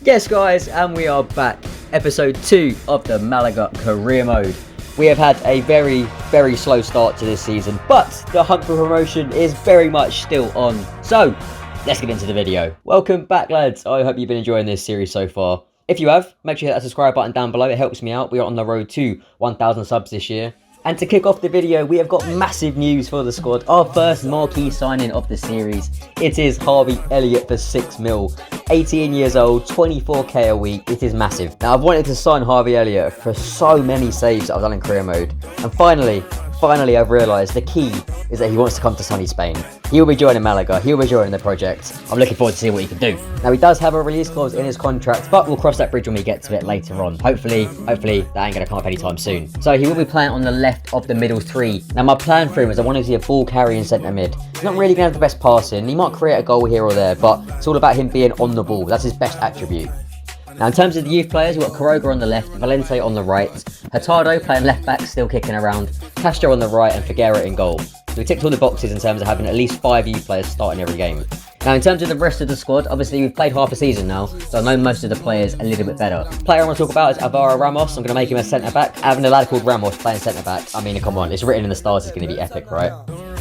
Yes guys, and we are back. Episode 2 of the Malaga career mode. We have had a very slow start to this season, but the hunt for promotion is very much still on. So, let's get into the video. Welcome back lads, I hope you've been enjoying this series so far. If you have, make sure you hit that subscribe button down below, it helps me out. We are on the road to 1,000 subs this year. And to kick off the video, we have got massive news for the squad. Our first marquee signing of the series. It is Harvey Elliott for 6 mil. 18 years old, 24k a week. It is massive. Now, I've wanted to sign Harvey Elliott for so many saves that I've done in career mode. And finally, I've realised the key is that he wants to come to sunny Spain. He will be joining Malaga, he will be joining the project. I'm looking forward to seeing what he can do. Now he does have a release clause in his contract, but we'll cross that bridge when we get to it later on. Hopefully that ain't going to come up anytime soon. So he will be playing on the left of the middle three. Now my plan for him is I want him to be a ball carrying centre mid. He's not really going to have the best passing, he might create a goal here or there, but it's all about him being on the ball. That's his best attribute. Now in terms of the youth players, we've got Cohesion on the left, Valente on the right, Machado playing left back, still kicking around, Castro on the right and Figueroa in goal. So we ticked all the boxes in terms of having at least 5 youth players starting every game. Now in terms of the rest of the squad, obviously we've played half a season now, so I know most of the players a little bit better. The player I want to talk about is Ramos. I'm going to make him a centre back. Having a lad called Ramos playing centre back, I mean come on, it's written in the stars, it's going to be epic, right?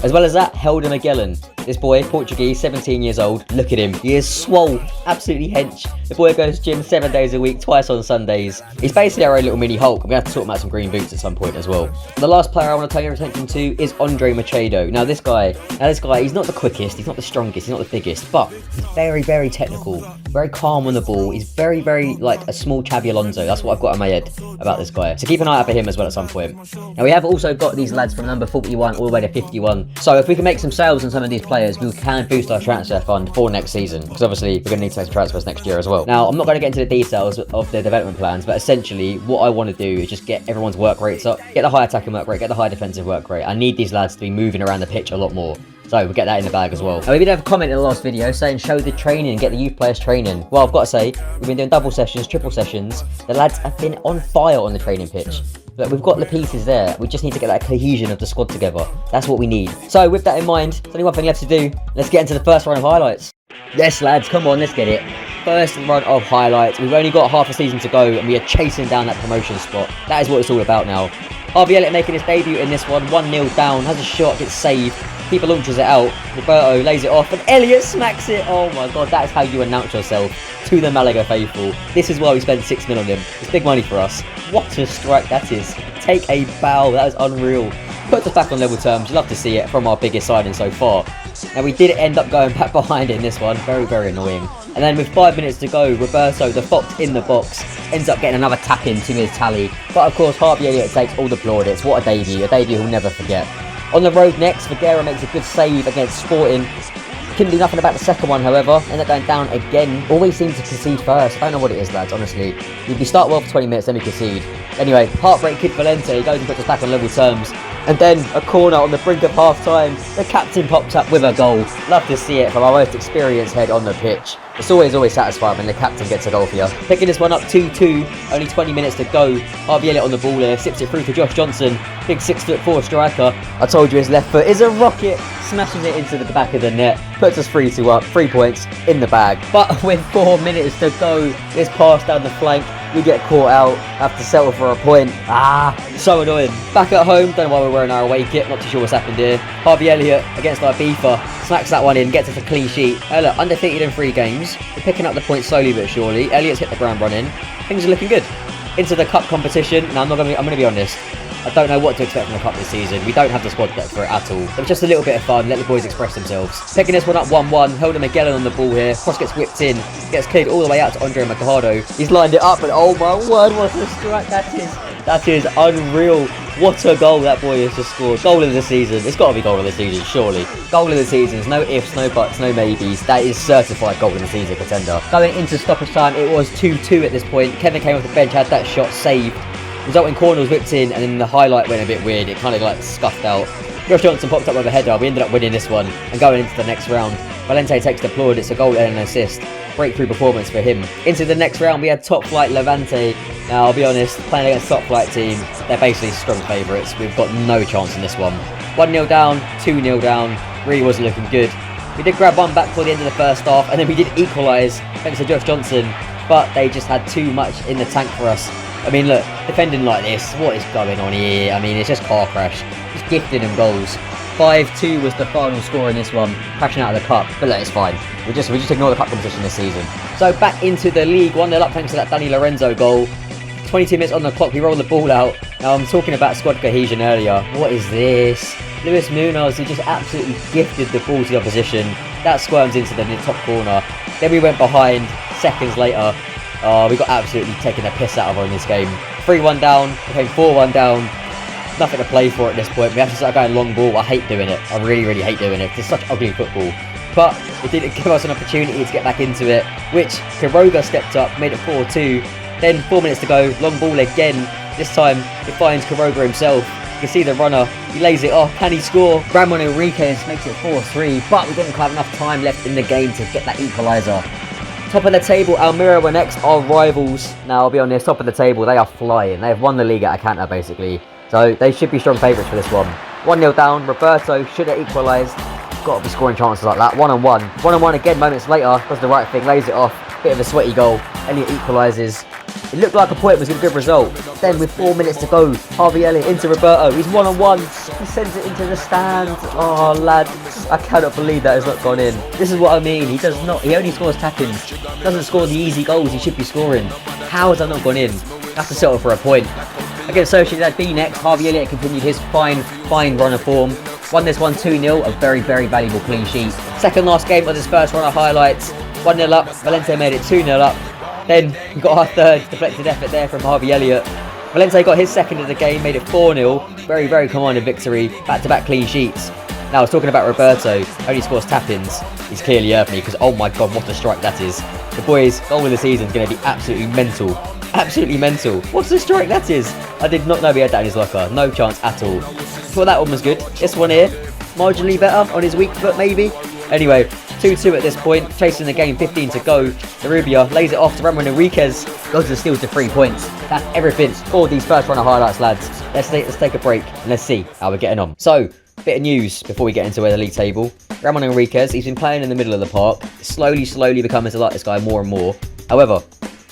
As well as that, Helder Magellan. This boy, Portuguese, 17 years old. Look at him. He is swole. Absolutely hench. The boy goes to gym 7 days a week, twice on Sundays. He's basically our own little mini Hulk. I'm going to have to sort him out some green boots at some point as well. The last player I want to turn your attention to is Machado. Now this guy, he's not the quickest, he's not the strongest, he's not the biggest, but he's very technical, very calm on the ball. He's very like a small Xabi Alonso. That's what I've got in my head about this guy. So keep an eye out for him as well at some point. Now we have also got these lads from number 41 all the way to 51. So if we can make some sales on some of these players, we can boost our transfer fund for next season, because obviously we're going to need to make some transfers next year as well. Now I'm not going to get into the details of the development plans, but essentially what I want to do is just get everyone's work rates up, get the high attacking work rate, get the high defensive work rate. I need these lads to be moving around the pitch a lot more. So we'll get that in the bag as well. Now we did have a comment in the last video saying show the training and get the youth players training. Well, I've got to say, we've been doing double sessions, triple sessions. The lads have been on fire on the training pitch. But we've got the pieces there. We just need to get that cohesion of the squad together. That's what we need. So with that in mind, there's only one thing left to do. Let's get into the first run of highlights. Yes lads, come on, let's get it. First run of highlights. We've only got half a season to go and we are chasing down that promotion spot. That is what it's all about now. Harvey Elliott making his debut in this one. 1-0 down, has a shot, gets saved. Keeper launches it out. Roberto lays it off and Elliott smacks it. Oh my god, that is how you announce yourself to the Malaga faithful. This is why we spent 6 mil on him. It's big money for us. What a strike that is. Take a bow, that is unreal. Puts us back on level terms. Love to see it from our biggest signing so far. Now we did end up going back behind in this one. Very annoying. And then with 5 minutes to go, Roberto, the fox in the box, ends up getting another tap in to his tally. But of course, Harvey Elliott takes all the plaudits. What a debut he'll never forget. On the road next, Figueroa makes a good save against Sporting. Couldn't do nothing about the second one, however. Ended up going down again. Always seem to concede first. I don't know what it is, lads, honestly. We start well for 20 minutes, then we concede. Anyway, heartbreak kid Valente, he goes and puts us back on level terms. And then a corner on the brink of half-time. The captain pops up with a goal. Love to see it from our most experienced head on the pitch. It's always satisfying when the captain gets a goal for you. Picking this one up 2-2, only 20 minutes to go. Harvey Elliott on the ball here, sips it through to Josh Johnson. Big 6'4" striker. I told you his left foot is a rocket. Smashes it into the back of the net. Puts us 3-2 up, 3 points in the bag. But with 4 minutes to go, this pass down the flank, we get caught out, have to settle for a point. So annoying. Back at home, don't know why we're wearing our away kit, not too sure what's happened here. Harvey Elliott against Fifa, smacks that one in, gets us a clean sheet. Look, undefeated in 3 games. We're picking up the points slowly but surely. Elliott's hit the ground running. Things are looking good. Into the cup competition. Now I'm going to be honest. I don't know what to expect from the cup this season. We don't have the squad depth for it at all. It was just a little bit of fun, let the boys express themselves. Picking this one up 1-1, Helder Magellan on the ball here. Cross gets whipped in, gets cleared all the way out to Machado. He's lined it up and oh my word, what a strike that is. That is unreal. What a goal that boy has just scored. Goal of the season. It's got to be goal of the season, surely. Goal of the season. No ifs, no buts, no maybes. That is certified goal of the season contender. Going into stoppage time, it was 2-2 at this point. Kevin came off the bench, had that shot saved. Resulting corner was whipped in, and then the highlight went a bit weird. It kind of like scuffed out. Josh Johnson popped up with a header. We ended up winning this one and going into the next round. Valente takes the applaud. It's a goal and an assist. Breakthrough performance for him. Into the next round, we had top flight Levante. Now, I'll be honest, playing against top flight team, they're basically strong favourites. We've got no chance in this one. 1-0 down, 2-0 down. Really wasn't looking good. We did grab one back before the end of the first half, and then we did equalise thanks to Josh Johnson. but they just had too much in the tank for us. I mean, look, defending like this, what is going on here? I mean, it's just car crash. Just gifting them goals. 5-2 was the final score in this one, crashing out of the cup. But look, it's fine. We just ignore the cup competition this season. So back into the league, 1-0 up thanks to that Danny Lorenzo goal. 22 minutes on the clock, we roll the ball out. Now, I'm talking about squad cohesion earlier. What is this? Luis Munoz, he just absolutely gifted the ball to the opposition. That squirms into the top corner. Then we went behind, seconds later. We got absolutely taken the piss out of her in this game. 3-1 down, became 4-1 down. Nothing to play for at this point. We have to start going long ball. I hate doing it. I really, really hate doing it. It's such ugly football. But it didn't give us an opportunity to get back into it, which Quiroga stepped up, made it 4-2. Then 4 minutes to go, long ball again. This time it finds Quiroga himself. You can see the runner, he lays it off. Can he score? Ramon Enriquez makes it 4-3, but we didn't have enough time left in the game to get that equaliser. Top of the table, Almeria were next, our rivals. Now, I'll be honest, top of the table, they are flying. They have won the league at a canter, basically. So, they should be strong favourites for this one. 1-0 down, Roberto should have equalised. Got to be scoring chances like that. 1-on-1. 1-on-1 again, moments later, does the right thing, lays it off. Bit of a sweaty goal. Elliott equalises. It looked like a point was a good result. Then with 4 minutes to go, Harvey Elliott into Roberto. He's 1-on-1. He sends it into the stand. Oh, lad, I cannot believe that has not gone in. This is what I mean. He only scores tap-ins. Doesn't score the easy goals he should be scoring. How has that not gone in? Have to settle for a point. Against Sociedad B next, Harvey Elliott continued his fine run of form. Won this one 2-0, a very, very valuable clean sheet. Second last game of this first run of highlights. 1-0 up, Valencia made it 2-0 up. Then we got our third deflected effort there from Harvey Elliott. Valencia got his second of the game, made it 4-0. Very, very commanding victory. Back-to-back clean sheets. Now I was talking about Roberto, only scores tap-ins. He's clearly earned me because oh my god, what a strike that is. The boys' goal of the season is going to be absolutely mental. Absolutely mental. What's the strike that is? I did not know he had that in his locker. No chance at all. Thought that one was good. This one here, marginally better on his weak foot maybe. Anyway, 2-2 at this point, chasing the game, 15 to go. Narubia lays it off to Ramon Enriquez, goes to steal to 3 points. That's everything for these first run of highlights, lads. Let's take a break and let's see how we're getting on. So, bit of news before we get into the league table. Ramon Enriquez, he's been playing in the middle of the park, slowly becoming to like this guy more and more. However,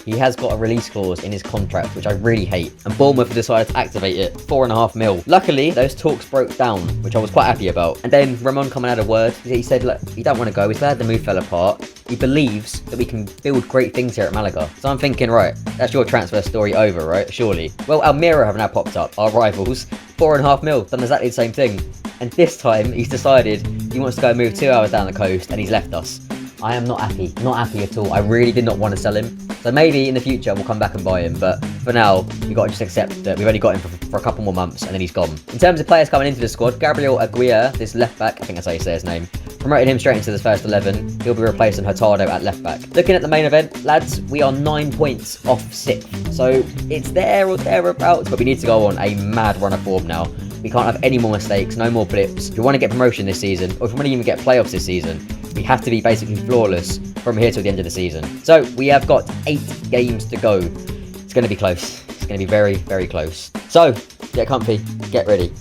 he has got a release clause in his contract, which I really hate, and Bournemouth have decided to activate it, 4.5 mil. Luckily, those talks broke down, which I was quite happy about. And then Ramon come and had a word. He said, look, he don't want to go. He's glad the move fell apart. He believes that we can build great things here at Malaga. So I'm thinking, right, that's your transfer story over, right? Surely. Well, Almeria have now popped up, our rivals. 4.5 mil, done exactly the same thing. And this time, he's decided he wants to go move 2 hours down the coast, and he's left us. I am not happy at all. I really did not want to sell him. So maybe in the future we'll come back and buy him. But for now, we've got to just accept that we've only got him for a couple more months and then he's gone. In terms of players coming into the squad, Gabriel Aguirre, this left back, I think that's how you say his name, promoted him straight into the first 11. He'll be replacing Hurtado at left back. Looking at the main event, lads, we are 9 points off 6th. So it's there or thereabouts, but we need to go on a mad run of form now. We can't have any more mistakes, no more blips. If we want to get promotion this season, or if we want to even get playoffs this season, we have to be basically flawless from here till the end of the season. So we have got 8 games to go. It's going to be close. It's going to be very, very close. So get comfy, get ready.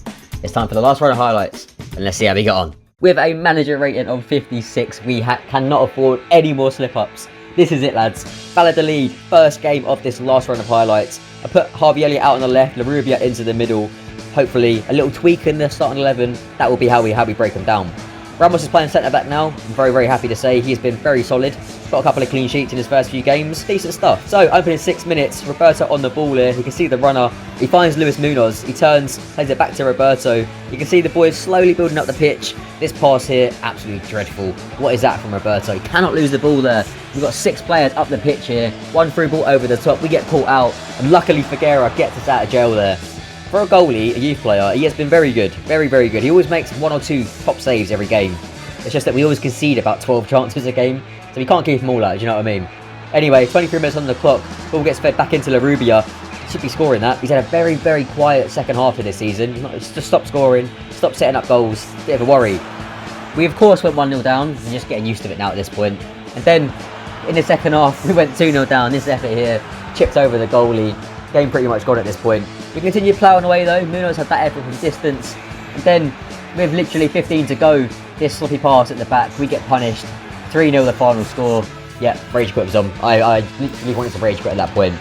It's time for the last round of highlights, and let's see how we get on. With a manager rating of 56, we cannot afford any more slip-ups. This is it, lads. Valladolid, first game of this last round of highlights. I put Harvey Elliott out on the left, Larubia into the middle. Hopefully, a little tweak in the starting 11. That will be how we break them down. Ramos is playing centre-back now. I'm very, very happy to say he's been very solid. Got a couple of clean sheets in his first few games. Decent stuff. So, opening 6 minutes. Roberto on the ball here. You can see the runner. He finds Luis Munoz. He turns, plays it back to Roberto. You can see the boys slowly building up the pitch. This pass here, absolutely dreadful. What is that from Roberto? He cannot lose the ball there. We've got 6 players up the pitch here. One through ball over the top. We get caught out. And luckily, Figueira gets us out of jail there. For a goalie, a youth player, he has been very good. Very, very good. He always makes 1 or 2 top saves every game. It's just that we always concede about 12 chances a game. So we can't keep them all out, do you know what I mean? Anyway, 23 minutes on the clock. Ball gets fed back into Larubia. Should be scoring that. He's had a very, very quiet second half of this season. He's just stopped scoring. Stopped setting up goals. Bit of a worry. We, of course, went 1-0 down. We're just getting used to it now at this point. And then, in the second half, we went 2-0 down. This effort here. Chipped over the goalie. Game pretty much gone at this point. We continued ploughing away though. Munoz had that effort from distance. And then, with literally 15 to go, this sloppy pass at the back, we get punished. 3-0 the final score. Yeah, rage quit was on. I literally wanted to rage quit at that point.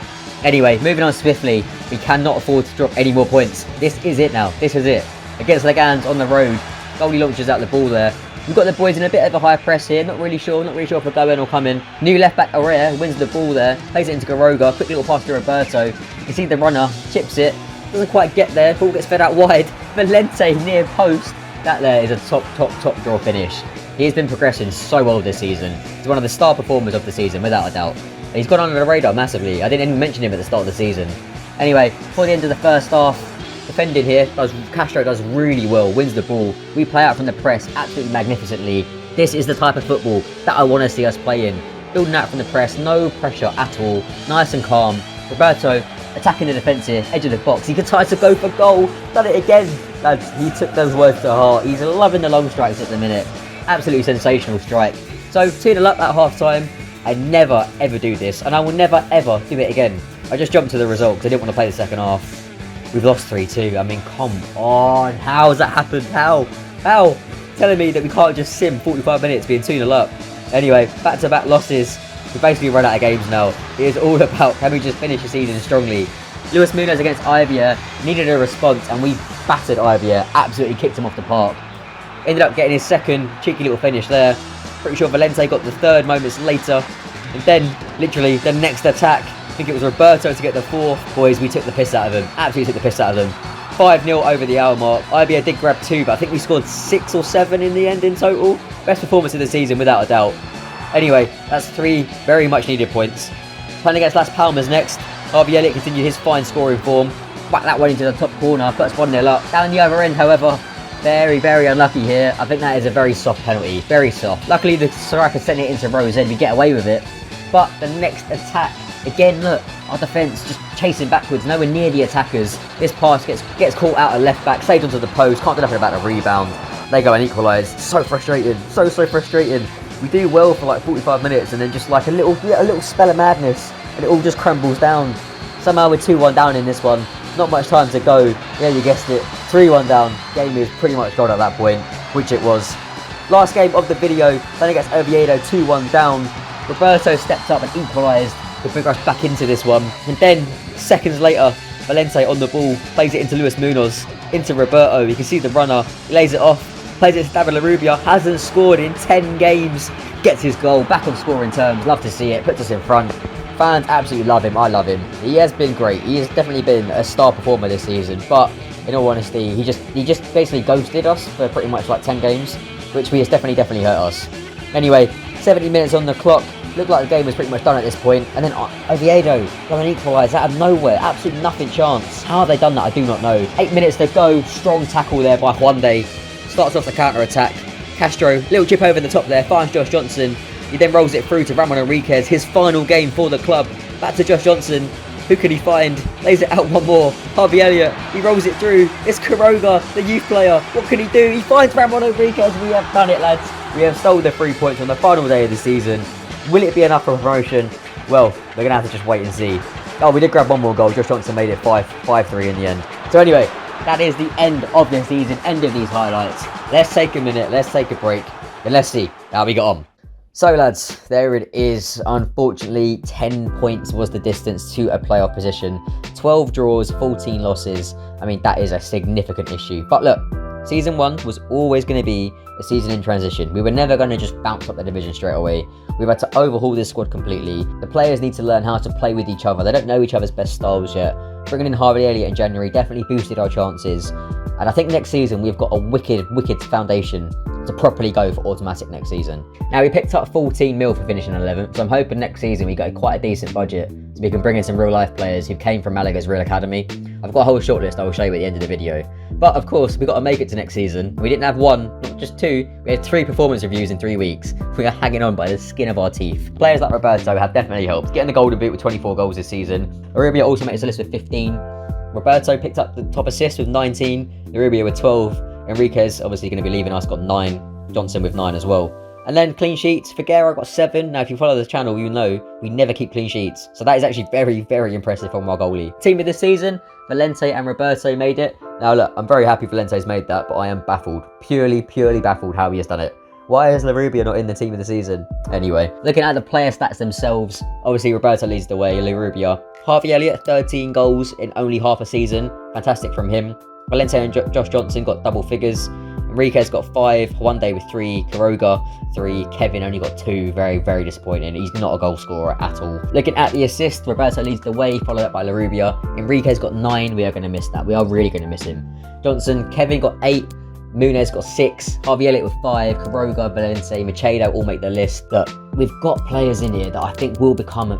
Anyway, moving on swiftly. We cannot afford to drop any more points. This is it now. This is it. Against Legans on the road. Goalie launches out the ball there. We've got the boys in a bit of a high press here. Not really sure if we're going or coming. New left back Area wins the ball there. Plays it into Garoga. Quick little pass to Roberto. You can see the runner. Chips it. Doesn't quite get there. Ball gets fed out wide. Valente near post. That there is a top draw finish. He's been progressing so well this season. He's one of the star performers of the season, without a doubt. He's gone under the radar massively. I didn't even mention him at the start of the season. Anyway, before the end of the first half, defending here, Castro does really well, wins the ball. We play out from the press absolutely magnificently. This is the type of football that I want to see us play in. Building out from the press, no pressure at all, nice and calm. Roberto attacking the defensive edge of the box. He decides to go for goal. Done it again. Lads, he took those words to heart. He's loving the long strikes at the minute. Absolutely sensational strike. So 2-0 up at half time. I never ever do this, and I will never ever do it again. I just jumped to the result because I didn't want to play the second half. We've lost 3-2. I mean, come on. How has that happened? How? Telling me that we can't just sim 45 minutes being 2-0 up. Anyway, back-to-back losses. We've basically run out of games now. It is all about can we just finish the season strongly. Luis Munoz against Ivia needed a response, and we battered Ivia. Absolutely kicked him off the park. Ended up getting his second cheeky little finish there. Pretty sure Valente got the third moments later. And then, literally, the next attack, I think it was Roberto to get the fourth. Boys, we took the piss out of him. Absolutely took the piss out of them. 5-0 over the hour mark. Ivia did grab 2, but I think we scored 6 or 7 in the end in total. Best performance of the season, without a doubt. Anyway, that's 3 very much needed points. Playing against Las Palmas next. Harvey Elliott continued his fine scoring form. Whack that one into the top corner, puts 1-0 up. Down the other end, however, very unlucky here. I think that is a very soft penalty. Very soft. Luckily, the striker sent it into Rose End. We get away with it. But the next attack, again, look, our defence just chasing backwards, nowhere near the attackers. This pass gets caught out at left back, saved onto the post. Can't do nothing about the rebound. They go and equalise. So frustrating. So frustrating. We do well for like 45 minutes, and then just like a little spell of madness, and it all just crumbles down. Somehow we're 2-1 down in this one. Not much time to go. Yeah, you guessed it. 3-1 down. Game is pretty much gone at that point, which it was. Last game of the video, playing against Oviedo, 2-1 down. Roberto stepped up and equalised to bring us back into this one. And then, seconds later, Valente on the ball, plays it into Luis Munoz, into Roberto. You can see the runner, he lays it off, plays it to David Larubia, hasn't scored in 10 games, gets his goal, back on scoring terms, love to see it, puts us in front. Fans absolutely love him, I love him. He has been great, he has definitely been a star performer this season, but in all honesty, he just basically ghosted us for pretty much like 10 games, which has definitely hurt us. Anyway, 70 minutes on the clock, looked like the game was pretty much done at this point, and then Oviedo go and equalise out of nowhere, absolutely nothing chance. How have they done that, I do not know. 8 minutes to go, strong tackle there by Juande, starts off the counter-attack. Castro, little chip over the top there, finds Josh Johnson. He then rolls it through to Ramon Enriquez, his final game for the club. Back to Josh Johnson. Who can he find? Lays it out one more. Harvey Elliott, he rolls it through. It's Quiroga, the youth player. What can he do? He finds Ramon Enriquez. We have done it, lads. We have stole the 3 points on the final day of the season. Will it be enough for promotion? Well, we're going to have to just wait and see. Oh, we did grab one more goal. Josh Johnson made it 5-3 in the end. So anyway, that is the end of the season, end of these highlights. Let's take a minute, let's take a break, and let's see how we got on. So lads, there it is. Unfortunately, 10 points was the distance to a playoff position. 12 draws, 14 losses. I mean, that is a significant issue. But look, Season 1 was always going to be a season in transition. We were never going to just bounce up the division straight away. We've had to overhaul this squad completely. The players need to learn how to play with each other. They don't know each other's best styles yet. Bringing in Harvey Elliott in January definitely boosted our chances. And I think next season we've got a wicked foundation to properly go for automatic next season. Now, we picked up 14 mil for finishing 11th, so I'm hoping next season we get quite a decent budget so we can bring in some real life players who came from Malaga's real academy. I've got a whole shortlist I will show you at the end of the video. But of course, we've got to make it to next season. We didn't have one, not just 2, we had 3 performance reviews in 3 weeks. We are hanging on by the skin of our teeth. Players like Roberto have definitely helped, getting the golden boot with 24 goals this season. Arubia also made his list with 15. Roberto picked up the top assist with 19. Arubia with 12. Enriquez, obviously going to be leaving us, got 9. Johnson with 9 as well. And then clean sheets, Figueroa got 7. Now if you follow the channel, you know we never keep clean sheets. So that is actually very impressive from our goalie. Team of the season, Valente and Roberto made it. Now look, I'm very happy Valente's made that, but I am baffled. Purely baffled how he has done it. Why is Larubia not in the team of the season? Anyway, looking at the player stats themselves, obviously Roberto leads the way, Larubia. Harvey Elliott, 13 goals in only half a season. Fantastic from him. Valencia and Josh Johnson got double figures. Enrique's got 5, Hwande with 3, Quiroga 3, Kevin only got 2, very, very disappointing. He's not a goal scorer at all. Looking at the assist, Roberto leads the way, followed up by Larubia. Enrique's got 9, we are going to miss that. We are really going to miss him. Johnson, Kevin got 8, Muniz got 6, Harvey Elliott with 5, Quiroga, Valencia, Machado all make the list. But we've got players in here that I think will become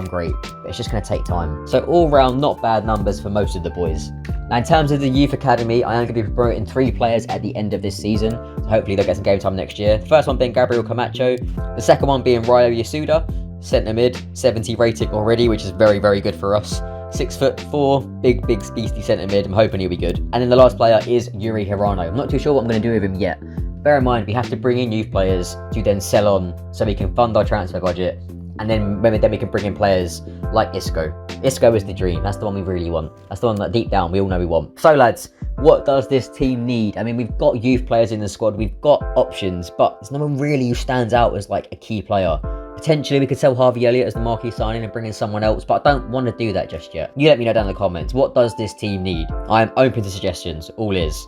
great, but it's just going to take time. So all round, not bad numbers for most of the boys. Now in terms of the youth academy, I am going to be promoting 3 players at the end of this season, so hopefully they'll get some game time next year. The first one being Gabriel Camacho, the second one being Ryo Yasuda, centre mid, 70 rating already, which is very, very good for us. 6'4", big beastie centre mid. I'm hoping he'll be good. And then the last player is Yuri Hirano. I'm not too sure what I'm going to do with him yet. Bear in mind, we have to bring in youth players to then sell on so we can fund our transfer budget. And then we can bring in players like Isco. Isco is the dream. That's the one we really want. That's the one that deep down we all know we want. So lads, what does this team need? I mean, we've got youth players in the squad. We've got options, but there's no one really who stands out as like a key player. Potentially we could sell Harvey Elliott as the marquee signing and bring in someone else, but I don't want to do that just yet. You let me know down in the comments. What does this team need? I am open to suggestions. All is.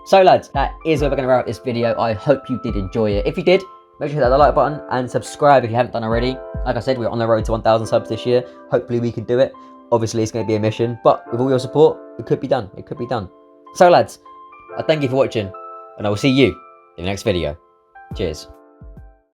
So lads, that is where we're going to wrap up this video. I hope you did enjoy it. If you did, make sure to hit that like button and subscribe if you haven't done already. Like I said, we're on the road to 1,000 subs this year. Hopefully we can do it. Obviously it's going to be a mission, but with all your support, it could be done. It could be done. So lads, I thank you for watching, and I will see you in the next video. Cheers.